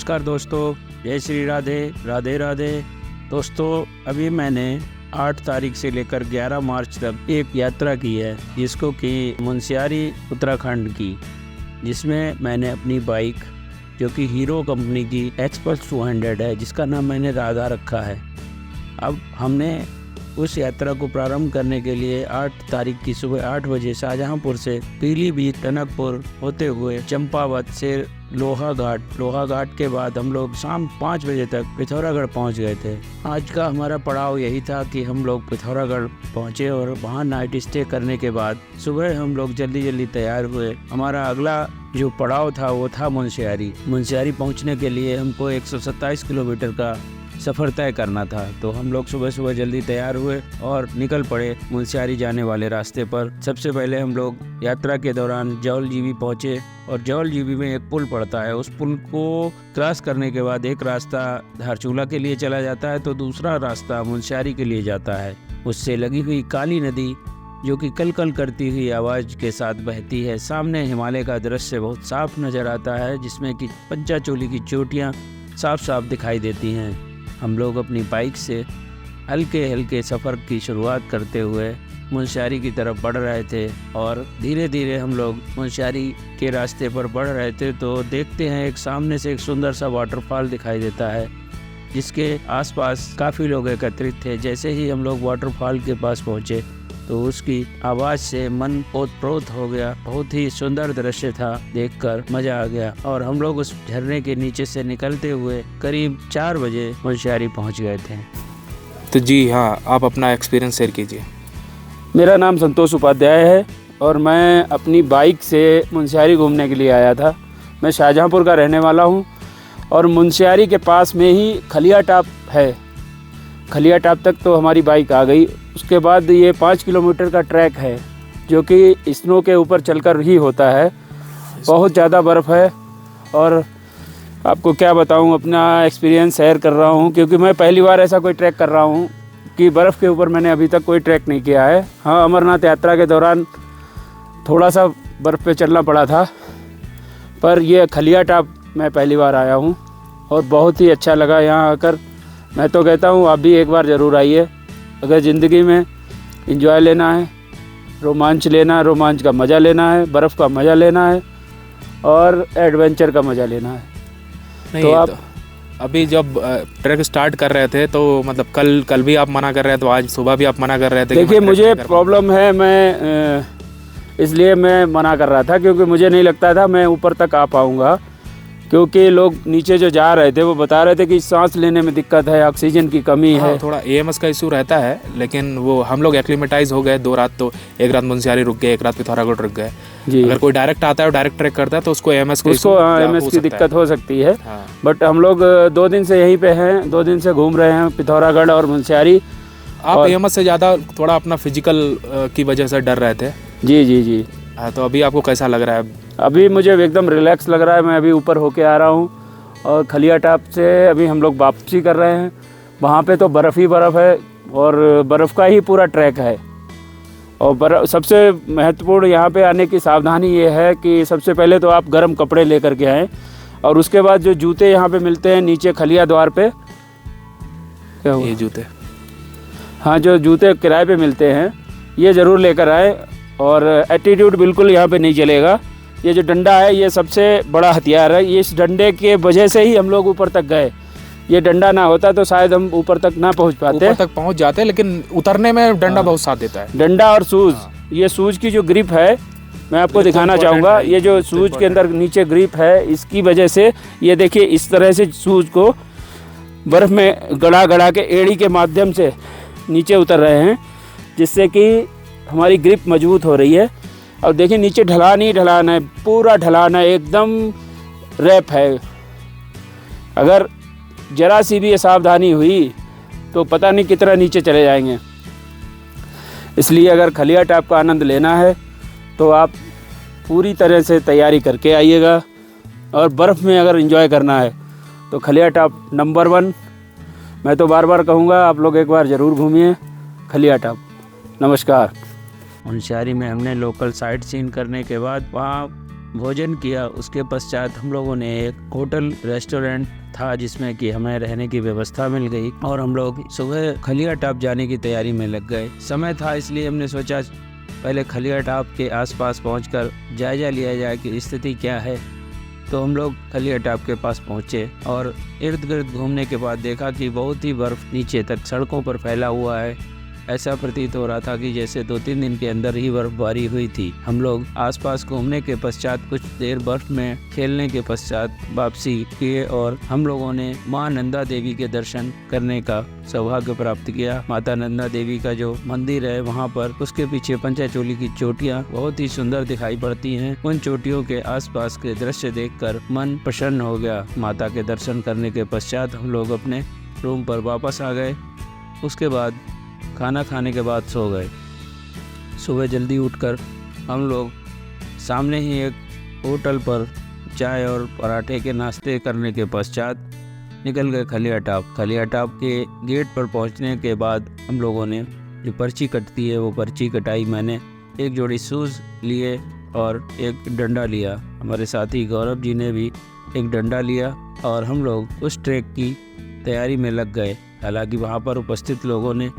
नमस्कार दोस्तों, जय श्री राधे राधे राधे। दोस्तों, अभी मैंने 8 तारीख से लेकर 11 मार्च तक एक यात्रा की है, जिसको कि मुनस्यारी उत्तराखंड की, जिसमें मैंने अपनी बाइक जो कि हीरो कंपनी की एक्सपल्स 200 है, जिसका नाम मैंने राधा रखा है। अब हमने उस यात्रा को प्रारंभ करने के लिए 8 तारीख की सुबह 8 बजे शाहजहांपुर से पीलीभीत, टनकपुर होते हुए चंपावत से लोहा घाट के बाद हम लोग शाम 5 बजे तक पिथौरागढ़ पहुंच गए थे। आज का हमारा पड़ाव यही था कि हम लोग पिथौरागढ़ पहुंचे और वहां नाइट स्टे करने के बाद सुबह हम लोग जल्दी तैयार हुए। हमारा अगला जो पड़ाव था वो था मुनस्यारी पहुंचने के लिए हमको 127 किलोमीटर का सफ़र तय करना था। तो हम लोग सुबह जल्दी तैयार हुए और निकल पड़े मुनस्यारी जाने वाले रास्ते पर। सबसे पहले हम लोग यात्रा के दौरान जौलजीबी पहुँचे और जौलजीबी में एक पुल पड़ता है। उस पुल को क्रॉस करने के बाद एक रास्ता धारचूला के लिए चला जाता है तो दूसरा रास्ता मुनस्यारी के लिए जाता है। उससे लगी हुई काली नदी जो कि कल करती हुई आवाज़ के साथ बहती है। सामने हिमालय का दृश्य बहुत साफ नज़र आता है, जिसमें कि पंचाचोली की चोटियाँ साफ दिखाई देती हैं। हम लोग अपनी बाइक से हल्के सफ़र की शुरुआत करते हुए मुनस्यारी की तरफ बढ़ रहे थे और धीरे हम लोग मुनस्यारी के रास्ते पर बढ़ रहे थे तो देखते हैं एक सामने से एक सुंदर सा वाटरफॉल दिखाई देता है, जिसके आसपास काफ़ी लोग एकत्रित थे। जैसे ही हम लोग वाटरफॉल के पास पहुँचे तो उसकी आवाज़ से मन ओतप्रोत हो गया। बहुत ही सुंदर दृश्य था, देखकर मज़ा आ गया और हम लोग उस झरने के नीचे से निकलते हुए करीब 4 बजे मुनस्यारी पहुंच गए थे। तो जी हाँ, आप अपना एक्सपीरियंस शेयर कीजिए। मेरा नाम संतोष उपाध्याय है और मैं अपनी बाइक से मुनस्यारी घूमने के लिए आया था। मैं शाहजहांपुर का रहने वाला हूँ और मुनस्यारी के पास में ही खलिया टाप है। खलिया टाप तक तो हमारी बाइक आ गई। उसके बाद ये 5 किलोमीटर का ट्रैक है जो कि स्नो के ऊपर चलकर ही होता है। बहुत ज़्यादा बर्फ़ है और आपको क्या बताऊं, अपना एक्सपीरियंस शेयर कर रहा हूं क्योंकि मैं पहली बार ऐसा कोई ट्रैक कर रहा हूं कि बर्फ़ के ऊपर मैंने अभी तक कोई ट्रैक नहीं किया है। हाँ, अमरनाथ यात्रा के दौरान थोड़ा सा बर्फ़ पे चलना पड़ा था, पर यह खलिया टाप मैं पहली बार आया हूँ और बहुत ही अच्छा लगा यहाँ आकर। मैं तो कहता हूँ आप भी एक बार ज़रूर आइए। अगर ज़िंदगी में एंजॉय लेना है, रोमांच लेना है, रोमांच का मज़ा लेना है, बर्फ़ का मज़ा लेना है और एडवेंचर का मज़ा लेना है नहीं तो आप अभी जब ट्रैक स्टार्ट कर रहे थे तो मतलब कल भी आप मना कर रहे थे, तो आज सुबह भी आप मना कर रहे थे। देखिए, मुझे प्रॉब्लम है, मैं इसलिए मैं मना कर रहा था क्योंकि मुझे नहीं लगता था मैं ऊपर तक आ पाऊँगा, क्योंकि लोग नीचे जो जा रहे थे वो बता रहे थे कि सांस लेने में दिक्कत है, ऑक्सीजन की कमी है। थोड़ा एएमएस का इशू रहता है, लेकिन वो हम लोग एक्लीमेटाइज हो गए। 2 रात तो, एक रात मुनस्यारी रुक गए, एक रात पिथौरागढ़ रुक गए जी। अगर कोई डायरेक्ट आता है और डायरेक्ट ट्रैक करता है तो उसको एएमएस की दिक्कत हो सकती है। बट हम लोग 2 दिन से यहीं पे हैं, 2 दिन से घूम रहे हैं पिथौरागढ़ और मुनस्यारी। आप एएमएस से ज़्यादा थोड़ा अपना फिजिकल की वजह से डर रहे थे। जी। तो अभी आपको कैसा लग रहा है? अभी मुझे एकदम रिलैक्स लग रहा है। मैं अभी ऊपर होके आ रहा हूँ और खलिया टाप से अभी हम लोग वापसी कर रहे हैं। वहाँ पे तो बर्फ़ ही बर्फ़ है और बर्फ़ का ही पूरा ट्रैक है। और सबसे महत्वपूर्ण यहाँ पे आने की सावधानी ये है कि सबसे पहले तो आप गर्म कपड़े लेकर के आएँ और उसके बाद जो जूते यहाँ पे मिलते हैं नीचे खलिया द्वार पे, क्या हुआ? ये जूते, हाँ, जो जूते किराए पे मिलते हैं ये ज़रूर लेकर आए। और एटीट्यूड बिल्कुल यहाँ पे नहीं चलेगा। ये जो डंडा है ये सबसे बड़ा हथियार है। ये इस डंडे के वजह से ही हम लोग ऊपर तक गए। ये डंडा ना होता तो शायद हम ऊपर तक ना पहुँच पाते। ऊपर तक पहुँच जाते, लेकिन उतरने में डंडा बहुत साथ देता है। डंडा और शूज़, ये शूज़ की जो ग्रिप है मैं आपको दिखाना चाहूँगा। ये जो शूज़ के अंदर नीचे ग्रिप है, इसकी वजह से ये देखिए इस तरह से शूज़ को बर्फ़ में गड़ा के एड़ी के माध्यम से नीचे उतर रहे हैं, जिससे कि हमारी ग्रिप मजबूत हो रही है। और देखिए नीचे ढलान ही ढलान है, पूरा ढलान है, एकदम रैप है। अगर जरा सी भी सावधानी हुई तो पता नहीं कितना नीचे चले जाएंगे। इसलिए अगर खलिया टाप का आनंद लेना है तो आप पूरी तरह से तैयारी करके आइएगा। और बर्फ़ में अगर एंजॉय करना है तो खलिया टाप नंबर 1। मैं तो बार कहूँगा आप लोग एक बार ज़रूर घूमिए खलिया टाप। नमस्कार। मुनस्यारी में हमने लोकल साइट सीन करने के बाद वहाँ भोजन किया। उसके पश्चात हम लोगों ने एक होटल रेस्टोरेंट था जिसमें कि हमें रहने की व्यवस्था मिल गई और हम लोग सुबह खलिया टॉप जाने की तैयारी में लग गए। समय था इसलिए हमने सोचा पहले खलिया टॉप के आसपास पहुंचकर जायजा लिया जाए कि स्थिति क्या है। तो हम लोग खलिया टॉप के पास पहुंचे और इर्द गिर्द घूमने के बाद देखा कि बहुत ही बर्फ़ नीचे तक सड़कों पर फैला हुआ है। ऐसा प्रतीत हो रहा था कि जैसे 2-3 दिन के अंदर ही बर्फबारी हुई थी। हम लोग आसपास घूमने के पश्चात कुछ देर बर्फ में खेलने के पश्चात वापसी किए और हम लोगों ने मां नंदा देवी के दर्शन करने का सौभाग्य प्राप्त किया। माता नंदा देवी का जो मंदिर है वहां पर उसके पीछे पंचाचोली की चोटियां बहुत ही सुंदर दिखाई पड़ती हैं। उन चोटियों के आसपास के दृश्य देखकर मन प्रसन्न हो गया। माता के दर्शन करने के पश्चात हम लोग अपने रूम पर वापस आ गए। उसके बाद खाना खाने के बाद सो गए। सुबह जल्दी उठकर हम लोग सामने ही एक होटल पर चाय और पराठे के नाश्ते करने के पश्चात निकल गए खलिया टॉप। खलिया टॉप के गेट पर पहुंचने के बाद हम लोगों ने जो पर्ची कटती है वो पर्ची कटाई। मैंने एक जोड़ी शूज़ लिए और एक डंडा लिया। हमारे साथी गौरव जी ने भी एक डंडा लिया और हम लोग उस ट्रैक की तैयारी में लग गए। हालांकि वहाँ पर उपस्थित लोगों ने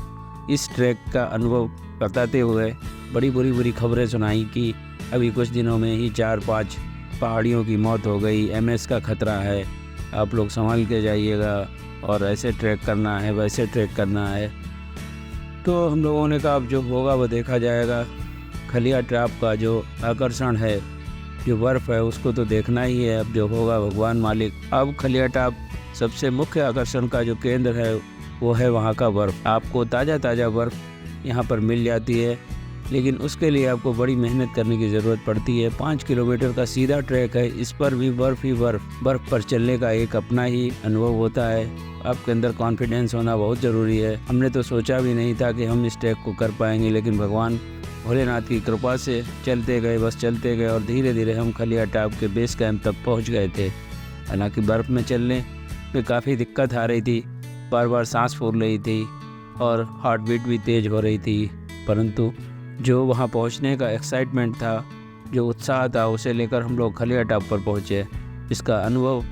इस ट्रैक का अनुभव बताते हुए बड़ी बुरी खबरें सुनाई कि अभी कुछ दिनों में ही 4-5 पहाड़ियों की मौत हो गई, MS का खतरा है, आप लोग संभाल के जाइएगा और ऐसे ट्रैक करना है वैसे ट्रैक करना है। तो हम लोगों ने कहा अब जो होगा वो देखा जाएगा। खलिया टॉप का जो आकर्षण है, जो बर्फ़ है, उसको तो देखना ही है, अब जो होगा भगवान मालिक। अब खलिया टॉप सबसे मुख्य आकर्षण का जो केंद्र है वो है वहाँ का बर्फ़। आपको ताज़ा बर्फ़ यहाँ पर मिल जाती है, लेकिन उसके लिए आपको बड़ी मेहनत करने की ज़रूरत पड़ती है। 5 किलोमीटर का सीधा ट्रैक है, इस पर भी बर्फ़ ही बर्फ़ पर चलने का एक अपना ही अनुभव होता है। आपके अंदर कॉन्फिडेंस होना बहुत ज़रूरी है। हमने तो सोचा भी नहीं था कि हम इस ट्रैक को कर पाएंगे, लेकिन भगवान भोलेनाथ की कृपा से चलते गए, बस चलते गए और धीरे धीरे हम खलिया टॉप के बेस कैंप तक पहुँच गए थे। हालाँकि बर्फ़ में चलने में काफ़ी दिक्कत आ रही थी, बार बार सांस फूल रही थी और हार्ट बीट भी तेज़ हो रही थी, परंतु जो वहाँ पहुँचने का एक्साइटमेंट था, जो उत्साह था, उसे लेकर हम लोग खलिया टॉप पर पहुँचे। इसका अनुभव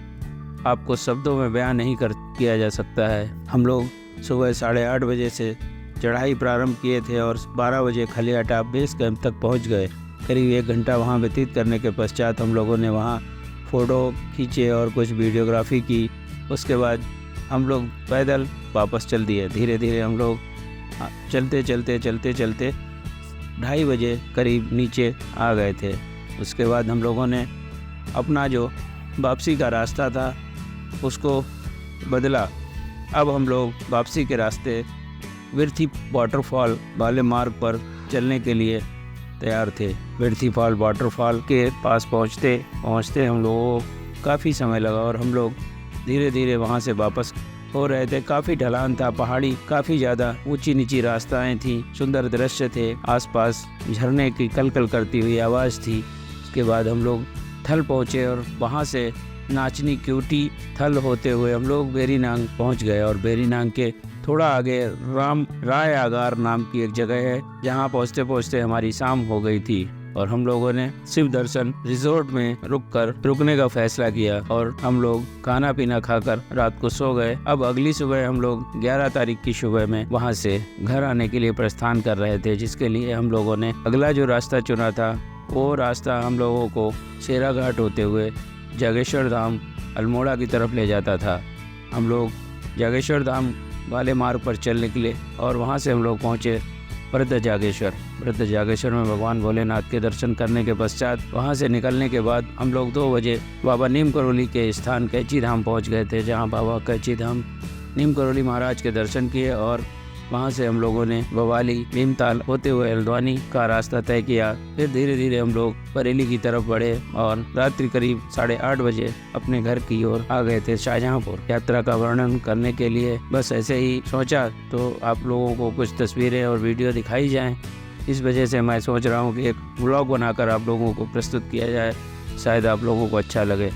आपको शब्दों में बयान नहीं किया जा सकता है। हम लोग सुबह 8:30 बजे से चढ़ाई प्रारंभ किए थे और 12 बजे खलिया टॉप बेस कैंप तक पहुँच गए। करीब 1 घंटा वहाँ व्यतीत करने के पश्चात हम लोगों ने वहाँ फ़ोटो खींचे और कुछ वीडियोग्राफी की। उसके बाद हम लोग पैदल वापस चल दिए। धीरे धीरे हम लोग चलते 2:30 बजे करीब नीचे आ गए थे। उसके बाद हम लोगों ने अपना जो वापसी का रास्ता था उसको बदला। अब हम लोग वापसी के रास्ते विरथी वाटरफॉल वाले मार्ग पर चलने के लिए तैयार थे। विरथी फॉल वाटरफॉल के पास पहुँचते हम लोगों को काफ़ी समय लगा और हम लोग धीरे धीरे वहाँ से वापस हो रहे थे। काफ़ी ढलान था, पहाड़ी काफ़ी ज़्यादा ऊंची नीची रास्ताएं थी, सुंदर दृश्य थे, आसपास झरने की कलकल करती हुई आवाज़ थी। उसके बाद हम लोग थल पहुँचे और वहाँ से नाचनी क्यूटी थल होते हुए हम लोग बेरीनांग पहुँच गए और बेरीनांग के थोड़ा आगे राम राय आगार नाम की एक जगह है, जहाँ पहुँचते हमारी शाम हो गई थी और हम लोगों ने शिव दर्शन रिजॉर्ट में रुकने का फैसला किया और हम लोग खाना पीना खाकर रात को सो गए। अब अगली सुबह हम लोग 11 तारीख की सुबह में वहां से घर आने के लिए प्रस्थान कर रहे थे, जिसके लिए हम लोगों ने अगला जो रास्ता चुना था वो रास्ता हम लोगों को शेरा घाट होते हुए जागेश्वर धाम अल्मोड़ा की तरफ ले जाता था। हम लोग जागेश्वर धाम वाले मार्ग पर चल निकले और वहाँ से हम लोग पहुँचे वृद्ध जागेश्वर में भगवान भोलेनाथ के दर्शन करने के पश्चात वहां से निकलने के बाद हम लोग 2 बजे बाबा नीम करोली के स्थान कैची धाम पहुंच गए थे, जहां बाबा कैची धाम नीम करोली महाराज के दर्शन किए और वहां से हम लोगों ने बवाली भीमताल होते हुए हल्द्वानी का रास्ता तय किया। फिर धीरे धीरे हम लोग बरेली की तरफ बढ़े और रात्रि करीब 8:30 बजे अपने घर की ओर आ गए थे शाहजहांपुर। यात्रा का वर्णन करने के लिए बस ऐसे ही सोचा तो आप लोगों को कुछ तस्वीरें और वीडियो दिखाई जाएं। इस वजह से मैं सोच रहा हूँ कि एक व्लॉग बनाकर आप लोगों को प्रस्तुत किया जाए, शायद आप लोगों को अच्छा लगे।